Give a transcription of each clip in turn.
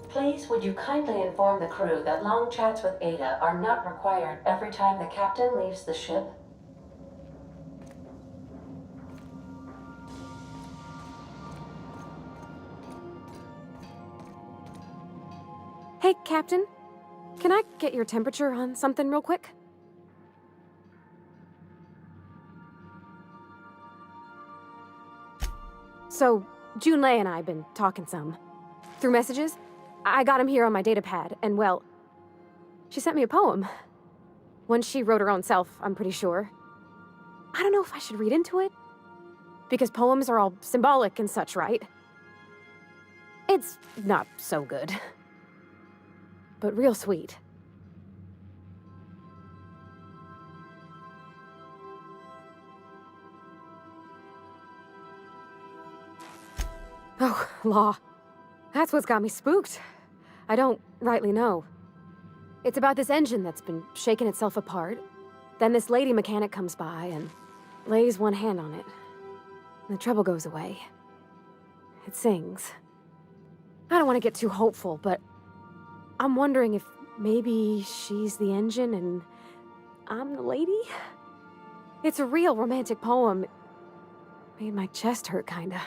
Please, would you kindly inform the crew that long chats with Ada are not required every time the captain leaves the ship? Hey, Captain. Can I get your temperature on something real quick? So, Junlei and I have been talking some. Through messages? I got him here on my datapad, and well, she sent me a poem. One she wrote her own self, I'm pretty sure. I don't know if I should read into it. Because poems are all symbolic and such, right? It's not so good. But real sweet. Oh, law. That's what's got me spooked. I don't rightly know. It's about this engine that's been shaking itself apart. Then this lady mechanic comes by and lays one hand on it. And the trouble goes away. It sings. I don't want to get too hopeful, but I'm wondering if maybe she's the engine and I'm the lady? It's a real romantic poem. Made my chest hurt, kinda.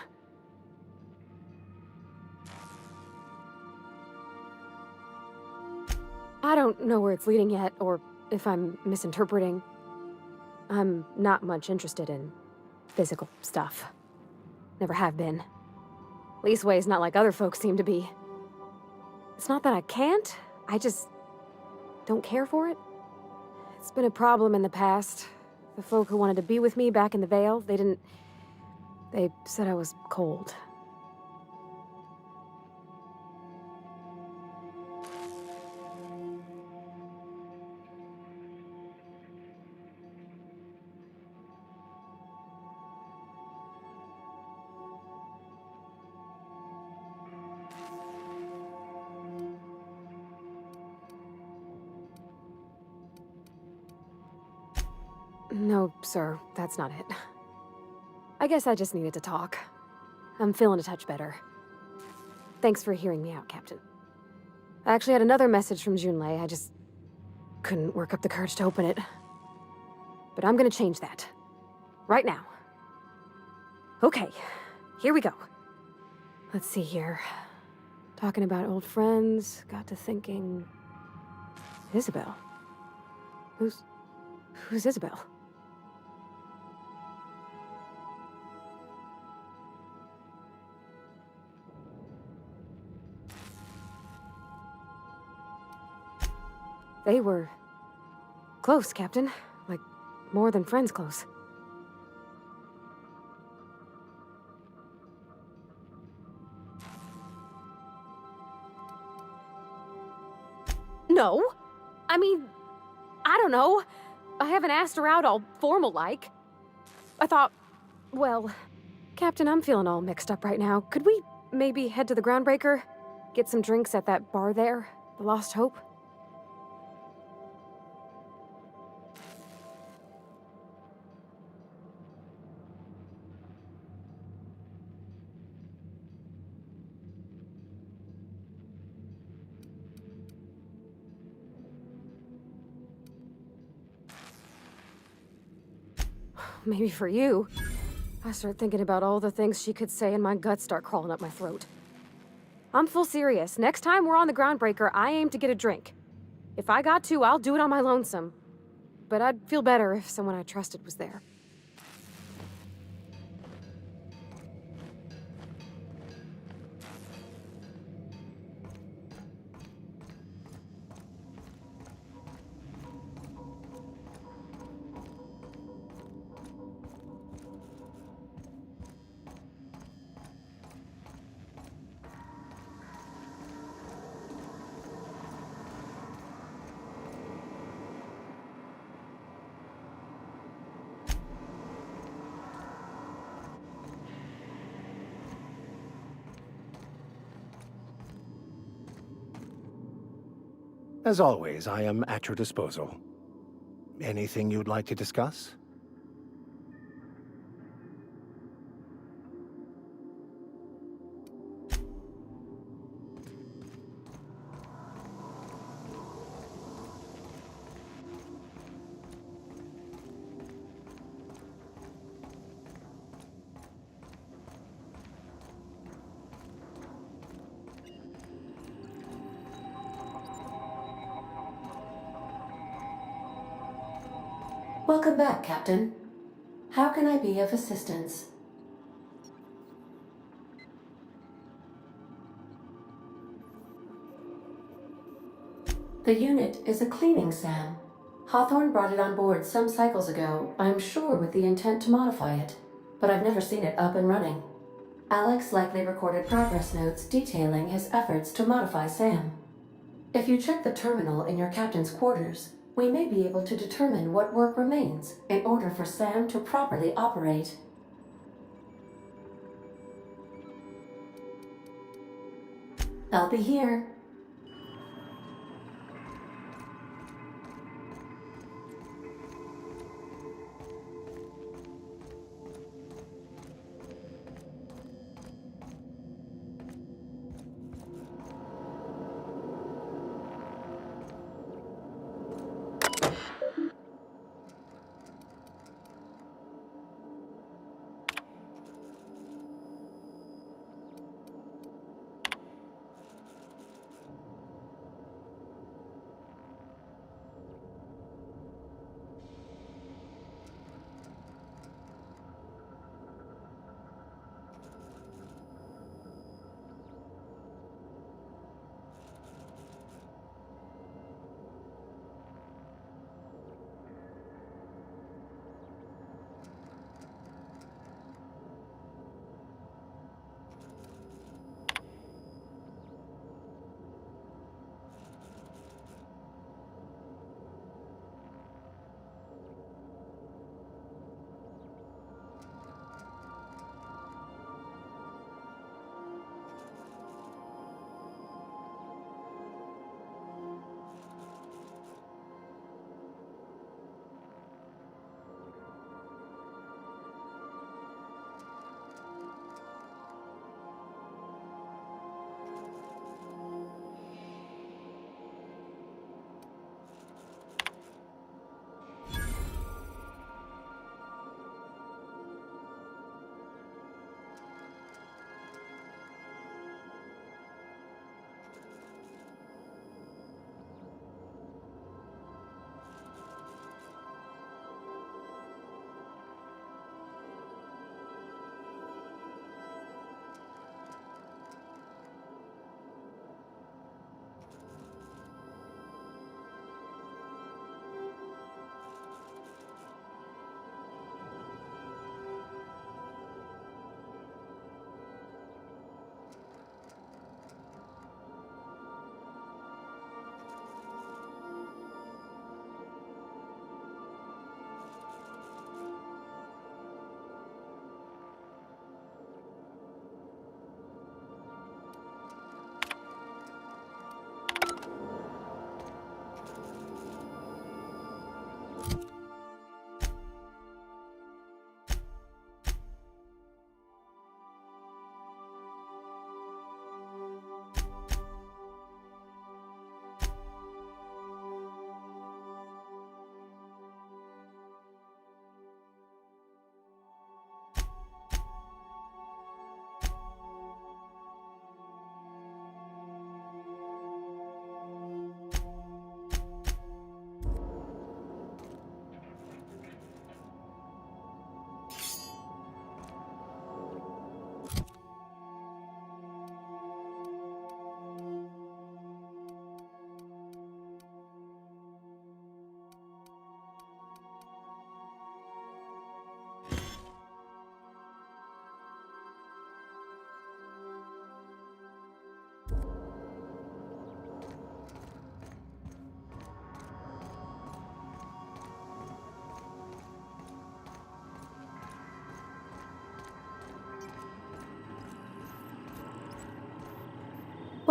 I don't know where it's leading yet, or if I'm misinterpreting. I'm not much interested in physical stuff. Never have been. Leastways not like other folks seem to be. It's not that I can't, I just don't care for it. It's been a problem in the past. The folk who wanted to be with me back in the Vale, they said I was cold. No, sir, that's not it. I guess I just needed to talk. I'm feeling a touch better. Thanks for hearing me out, Captain. I actually had another message from Junlei, I just couldn't work up the courage to open it. But I'm gonna change that. Right now. Okay, here we go. Let's see here. Talking about old friends, got to thinking... Isabel? Who's Isabel? They were... close, Captain. Like, more than friends close. No. I mean, I don't know. I haven't asked her out all formal-like. I thought, well, Captain, I'm feeling all mixed up right now. Could we maybe head to the Groundbreaker? Get some drinks at that bar there? The Lost Hope? Maybe for you. I start thinking about all the things she could say and my guts start crawling up my throat. I'm full serious. Next time we're on the Groundbreaker, I aim to get a drink. If I got to, I'll do it on my lonesome. But I'd feel better if someone I trusted was there. As always, I am at your disposal. Anything you'd like to discuss? Welcome back, Captain. How can I be of assistance? The unit is a cleaning SAM. Hawthorne brought it on board some cycles ago, I'm sure with the intent to modify it, but I've never seen it up and running. Alex likely recorded progress notes detailing his efforts to modify SAM. If you check the terminal in your captain's quarters, we may be able to determine what work remains in order for SAM to properly operate. I'll be here.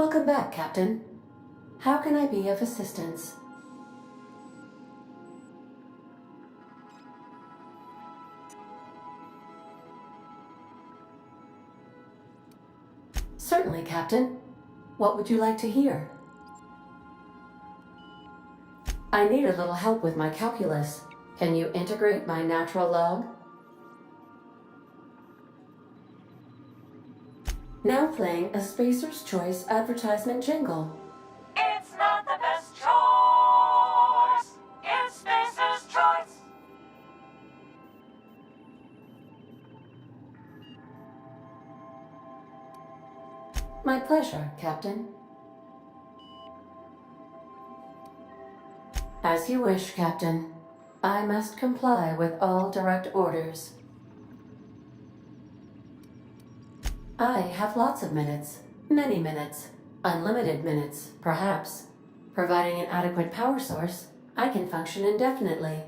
Welcome back, Captain. How can I be of assistance? Certainly, Captain. What would you like to hear? I need a little help with my calculus. Can you integrate my natural log? Now playing a Spacer's Choice advertisement jingle. It's not the best choice. It's Spacer's Choice. My pleasure, Captain. As you wish, Captain. I must comply with all direct orders. I have lots of minutes. Many minutes. Unlimited minutes, perhaps. Providing an adequate power source, I can function indefinitely.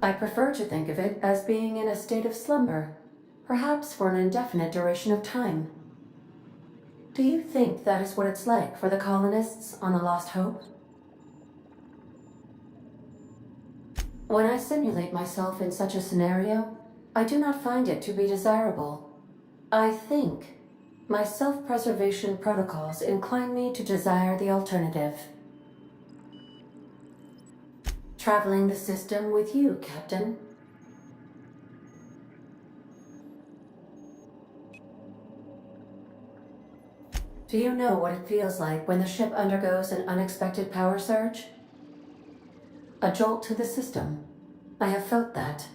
I prefer to think of it as being in a state of slumber, perhaps for an indefinite duration of time. Do you think that is what it's like for the colonists on the Lost Hope? When I simulate myself in such a scenario, I do not find it to be desirable. I think my self-preservation protocols incline me to desire the alternative. Traveling the system with you, Captain. Do you know what it feels like when the ship undergoes an unexpected power surge? A jolt to the system. I have felt that.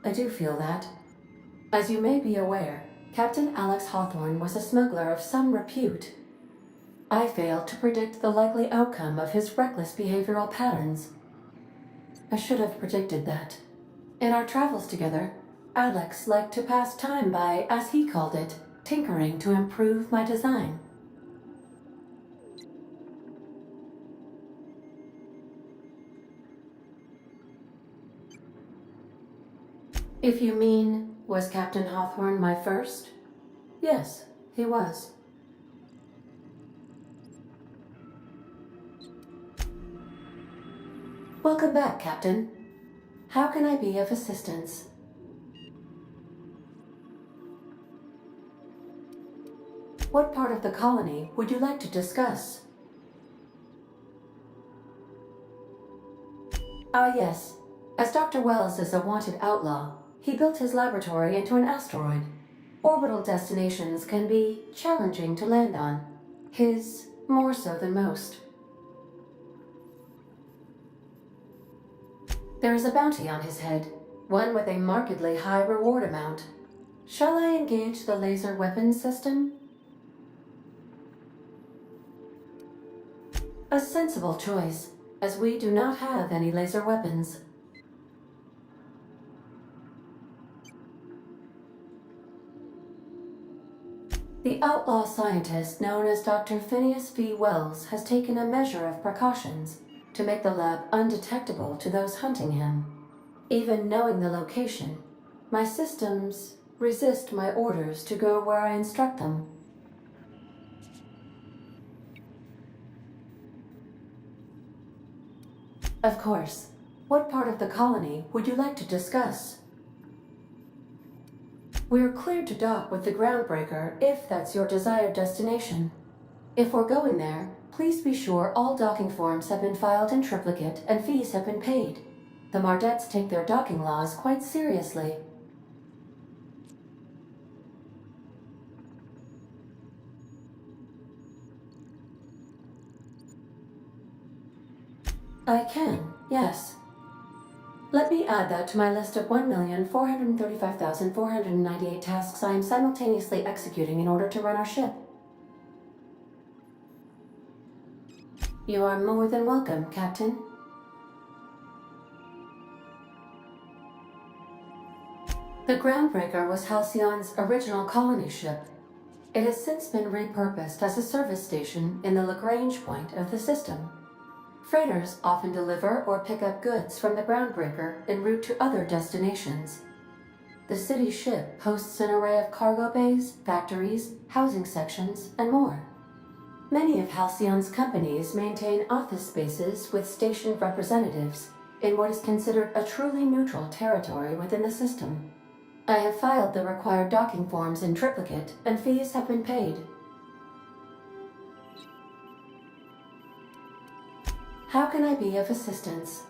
I do feel that. As you may be aware, Captain Alex Hawthorne was a smuggler of some repute. I failed to predict the likely outcome of his reckless behavioral patterns. I should have predicted that. In our travels together, Alex liked to pass time by, as he called it, tinkering to improve my design. If you mean, was Captain Hawthorne my first? Yes, he was. Welcome back, Captain. How can I be of assistance? What part of the colony would you like to discuss? Ah, yes. As Dr. Wells is a wanted outlaw, he built his laboratory into an asteroid. Orbital destinations can be challenging to land on. His more so than most. There is a bounty on his head, one with a markedly high reward amount. Shall I engage the laser weapons system? A sensible choice, as we do not have any laser weapons. The outlaw scientist known as Dr. Phineas V. Wells has taken a measure of precautions to make the lab undetectable to those hunting him. Even knowing the location, my systems resist my orders to go where I instruct them. Of course. What part of the colony would you like to discuss? We're cleared to dock with the Groundbreaker if that's your desired destination. If we're going there, please be sure all docking forms have been filed in triplicate and fees have been paid. The Mardettes take their docking laws quite seriously. I can, yes. Let me add that to my list of 1,435,498 tasks I am simultaneously executing in order to run our ship. You are more than welcome, Captain. The Groundbreaker was Halcyon's original colony ship. It has since been repurposed as a service station in the Lagrange point of the system. Freighters often deliver or pick up goods from the Groundbreaker en route to other destinations. The city ship hosts an array of cargo bays, factories, housing sections, and more. Many of Halcyon's companies maintain office spaces with stationed representatives in what is considered a truly neutral territory within the system. I have filed the required docking forms in triplicate, and fees have been paid. How can I be of assistance?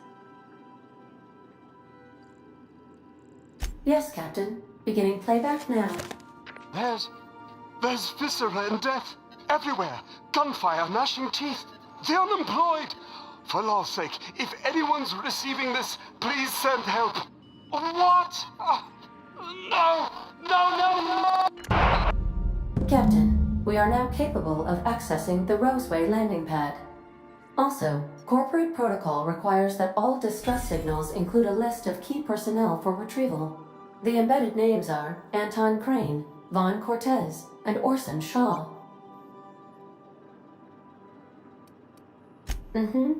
Yes, Captain. Beginning playback now. There's viscera and death everywhere. Gunfire, gnashing teeth. The unemployed. For law's sake, if anyone's receiving this, please send help. What? No! No, no, no! Captain, we are now capable of accessing the Roseway landing pad. Also, corporate protocol requires that all distress signals include a list of key personnel for retrieval. The embedded names are Anton Crane, Vaughn Cortez, and Orson Shaw. Mm-hmm.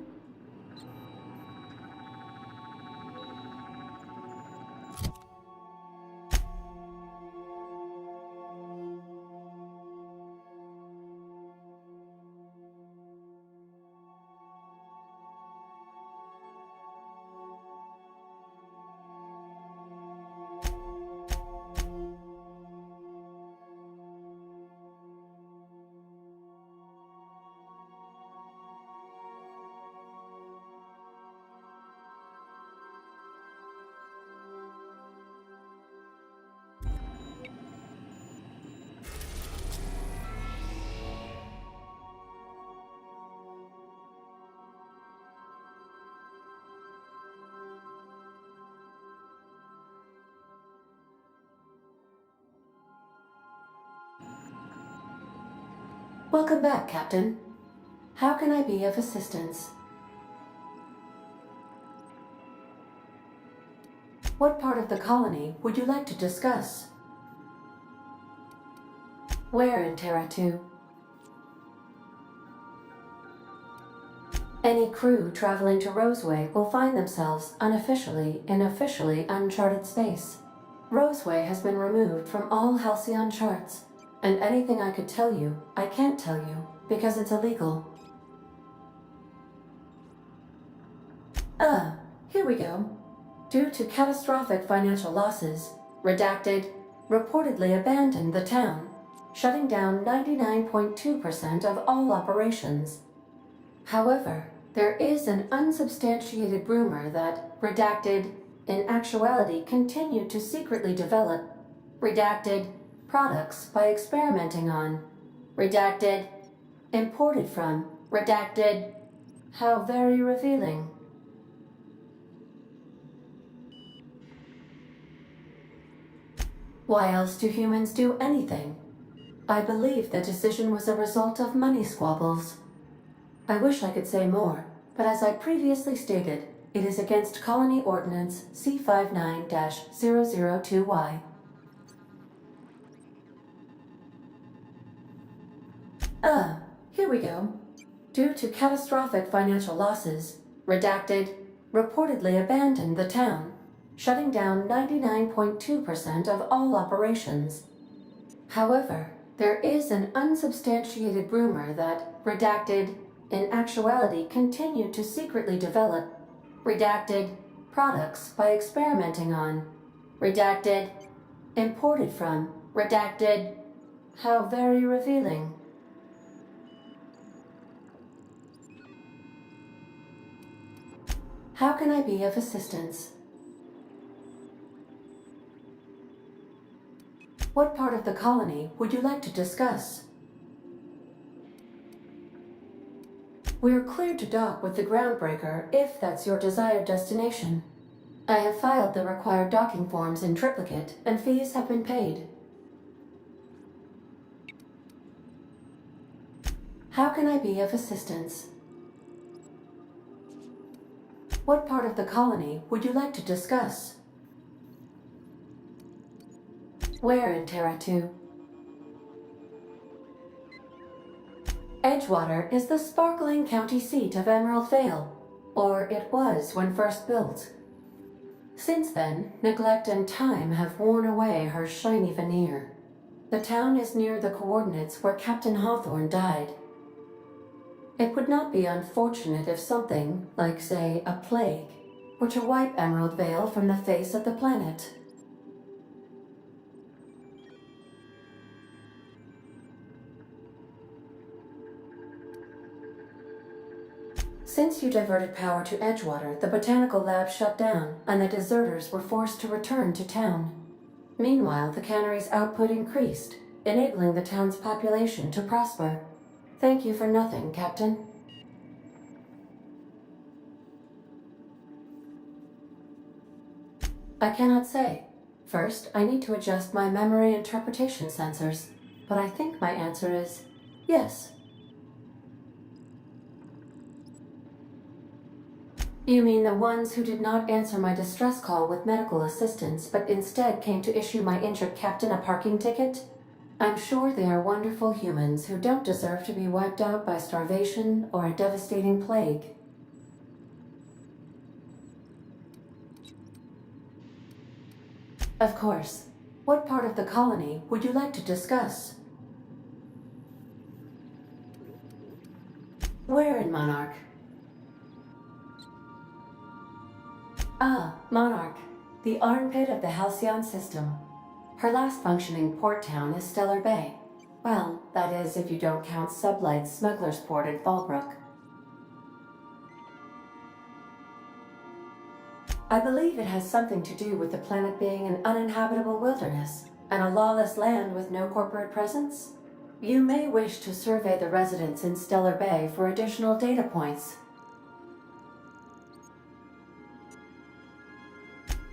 Welcome back, Captain. How can I be of assistance? What part of the colony would you like to discuss? Where in Terra 2? Any crew traveling to Roseway will find themselves unofficially in officially uncharted space. Roseway has been removed from all Halcyon charts, and anything I could tell you, I can't tell you, because it's illegal. Here we go. Due to catastrophic financial losses, Redacted reportedly abandoned the town, shutting down 99.2% of all operations. However, there is an unsubstantiated rumor that Redacted, in actuality, continued to secretly develop Redacted products by experimenting on Redacted, imported from Redacted. How very revealing. Why else do humans do anything? I believe the decision was a result of money squabbles. I wish I could say more, but as I previously stated, it is against Colony Ordinance C59-002Y. Here we go. Due to catastrophic financial losses, Redacted reportedly abandoned the town, shutting down 99.2% of all operations. However, there is an unsubstantiated rumor that Redacted, in actuality, continued to secretly develop Redacted products by experimenting on Redacted, imported from Redacted. How very revealing. How can I be of assistance? What part of the colony would you like to discuss? We're cleared to dock with the Groundbreaker if that's your desired destination. I have filed the required docking forms in triplicate, and fees have been paid. How can I be of assistance? What part of the colony would you like to discuss? Where in Terra 2? Edgewater is the sparkling county seat of Emerald Vale, or it was when first built. Since then, neglect and time have worn away her shiny veneer. The town is near the coordinates where Captain Hawthorne died. It would not be unfortunate if something, like say a plague, were to wipe Emerald Vale from the face of the planet. Since you diverted power to Edgewater, the botanical lab shut down, and the deserters were forced to return to town. Meanwhile, the cannery's output increased, enabling the town's population to prosper. Thank you for nothing, Captain. I cannot say. First, I need to adjust my memory interpretation sensors, but I think my answer is yes. You mean the ones who did not answer my distress call with medical assistance, but instead came to issue my injured captain a parking ticket? I'm sure they are wonderful humans who don't deserve to be wiped out by starvation or a devastating plague. Of course. What part of the colony would you like to discuss? Where in Monarch? Ah, Monarch, the armpit of the Halcyon system. Her last functioning port town is Stellar Bay. Well, that is if you don't count Sublight's Smuggler's Port at Fallbrook. I believe it has something to do with the planet being an uninhabitable wilderness and a lawless land with no corporate presence. You may wish to survey the residents in Stellar Bay for additional data points.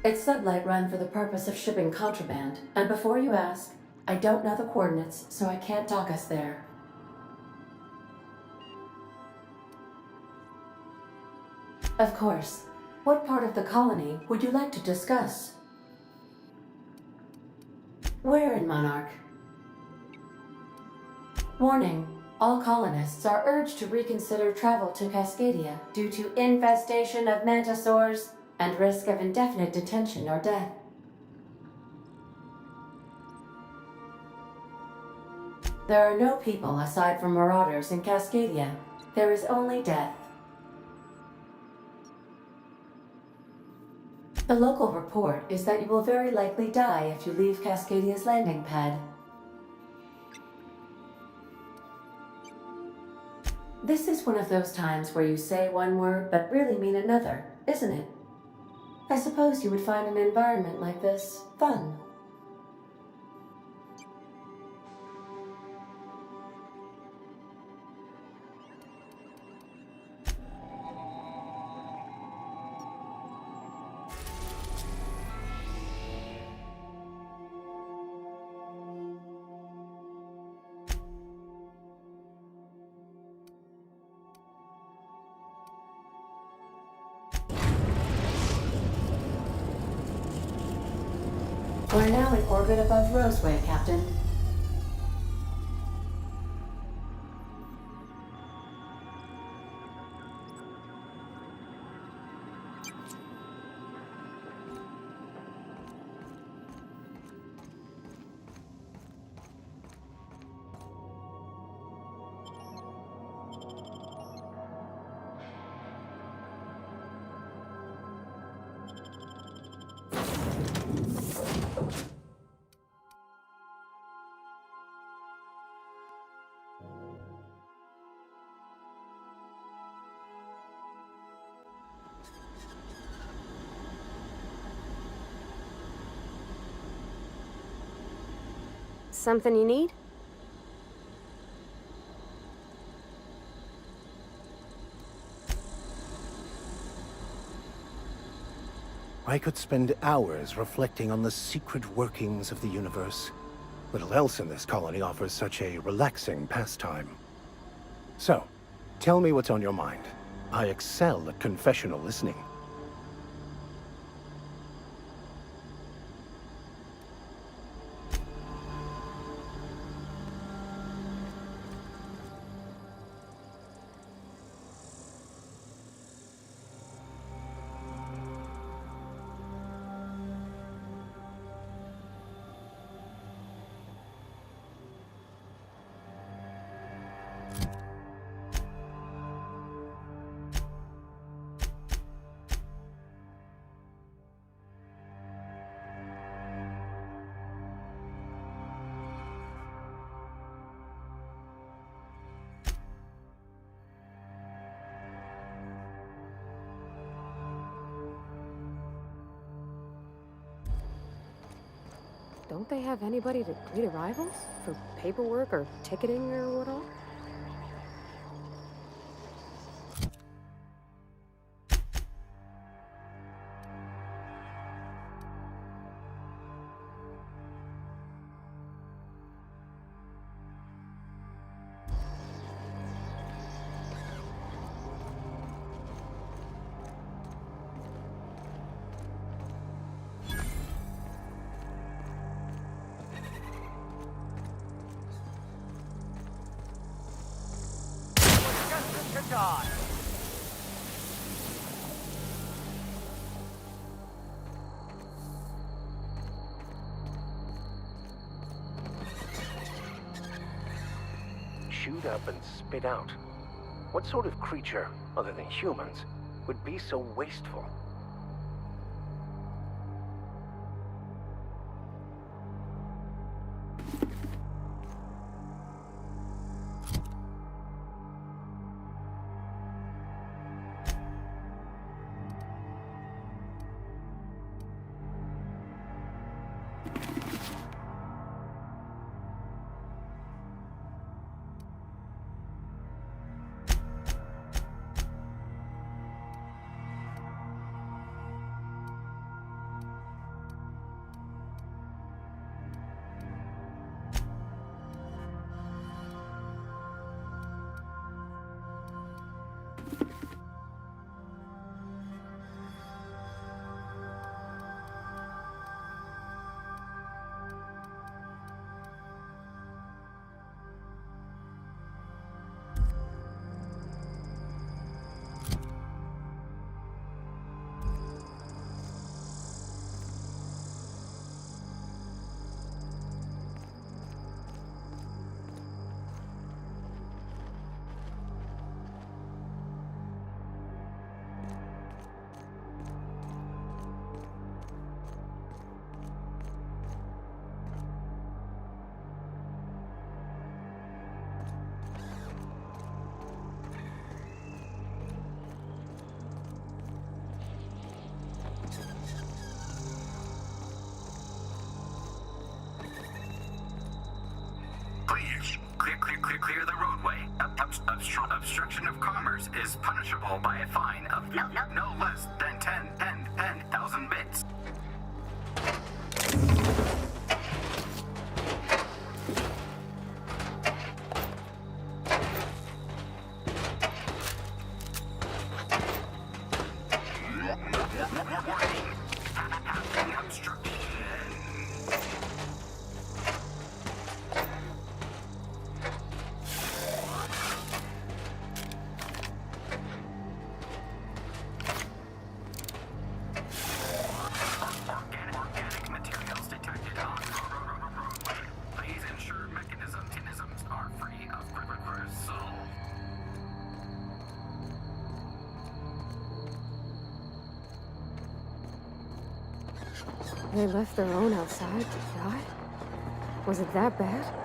It's Sublight run for the purpose of shipping contraband, and before you ask, I don't know the coordinates, so I can't dock us there. Of course. What part of the colony would you like to discuss? Where in Monarch? Warning. All colonists are urged to reconsider travel to Cascadia due to infestation of mantisaurs and risk of indefinite detention or death. There are no people aside from marauders in Cascadia. There is only death. The local report is that you will very likely die if you leave Cascadia's landing pad. This is one of those times where you say one word but really mean another, isn't it? I suppose you would find an environment like this fun. We're now in orbit above Roseway, Captain. Something you need? I could spend hours reflecting on the secret workings of the universe. Little else in this colony offers such a relaxing pastime. So, tell me what's on your mind. I excel at confessional listening. Don't they have anybody to greet arrivals? For paperwork or ticketing or what all? on! Chewed up and spit out. What sort of creature, other than humans, would be so wasteful? Please, clear the roadway. Obstruction of commerce is punishable by a fine of no less than 10,000 bits. Warning. Obstruction. Organic materials detected on roadway. Please ensure mechanisms are free of reversal. They left their own outside to die? Was it that bad?